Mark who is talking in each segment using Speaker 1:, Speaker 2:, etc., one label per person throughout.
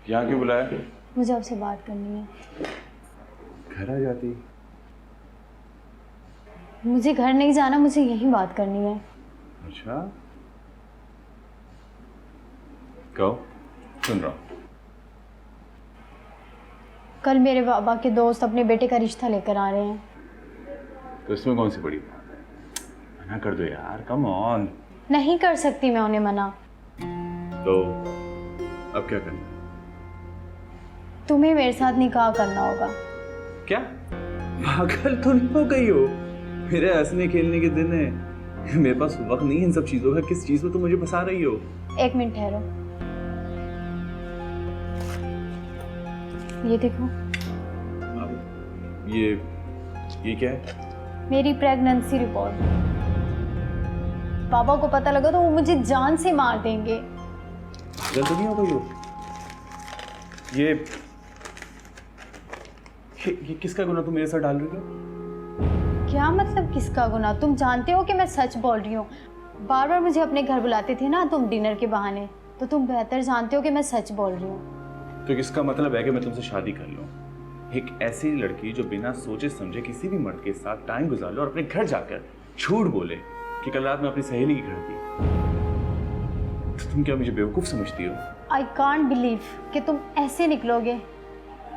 Speaker 1: यहाँ क्यों बुलाया?
Speaker 2: मुझे आपसे बात करनी है।
Speaker 1: घर आ जाती।
Speaker 2: मुझे घर नहीं जाना, मुझे यही बात करनी है।
Speaker 1: अच्छा, कहो, सुन रहा हूँ।
Speaker 2: कल मेरे बाबा के दोस्त अपने बेटे का रिश्ता लेकर आ रहे हैं।
Speaker 1: तो इसमें कौन सी बड़ी बात है? मना कर दो यार, कम ऑन।
Speaker 2: नहीं कर सकती मैं उन्हें मना।
Speaker 1: तो अब क्या करना?
Speaker 2: तुम्हें मेरे साथ निकाह करना होगा।
Speaker 1: क्या पागल तो नहीं हो गई हो? मेरे हंसने खेलने के दिन है, मेरे पास वक्त नहीं है इन सब चीजों का। किस चीज में तुम मुझे फंसा रही हो?
Speaker 2: 1 मिनट ठहरो, ये देखो।
Speaker 1: अब ये क्या है?
Speaker 2: मेरी प्रेगनेंसी रिपोर्ट। पापा को पता लगा तो वो मुझे जान से मार देंगे।
Speaker 1: पागल तो नहीं हो गई हो? ये किसका गुनाह तुम मेरे साथ डाल रही हो?
Speaker 2: क्या मतलब किसका गुनाह? तुम जानते हो कि मैं सच बोल रही हूँ। बार बार मुझे अपने घर बुलाते थे ना तुम डिनर के बहाने, तो तुम बेहतर जानते हो कि मैं सच बोल रही हूँ।
Speaker 1: तो किसका मतलब है कि मैं तुमसे शादी कर लूं? एक ऐसी लड़की जो बिना सोचे समझे किसी भी मर्द के साथ टाइम गुजार ले और अपने घर जाकर झूठ बोले कि कल रात में अपनी सहेली के घर थी, तो तुम क्या मुझे बेवकूफ समझती हो?
Speaker 2: आई कांट बिलीव कि तुम ऐसे निकलोगे।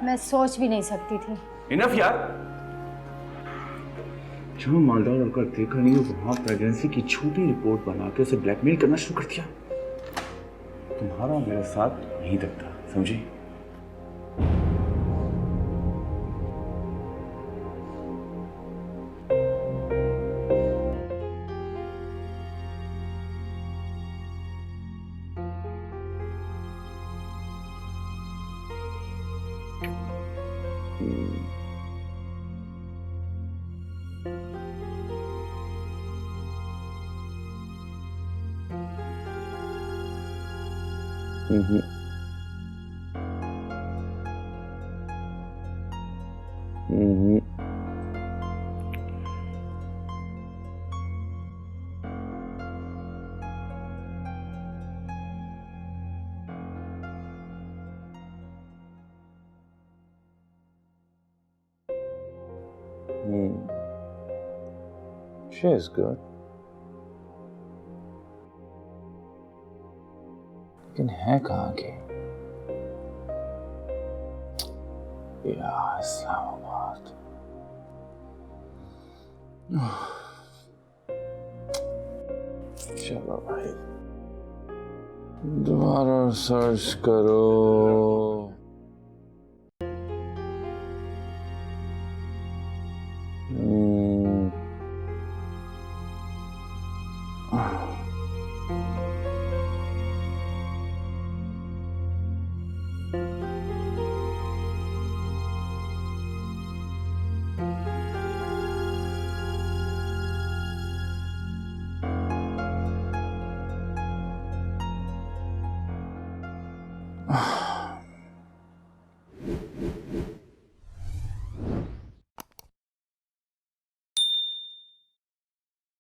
Speaker 2: मैं सोच भी नहीं सकती थी।
Speaker 1: इनफ यार। जहाँ मालदार लड़का देखा नहीं हो वहां प्रेगनेंसी की छोटी रिपोर्ट बना के उसे ब्लैकमेल करना शुरू कर दिया। तुम्हारा मेरे साथ नहीं तक था, समझी? She is good. लेकिन है कहाँ के? यार इस्लामाबाद। चलो भाई, दोबारा सर्च करो।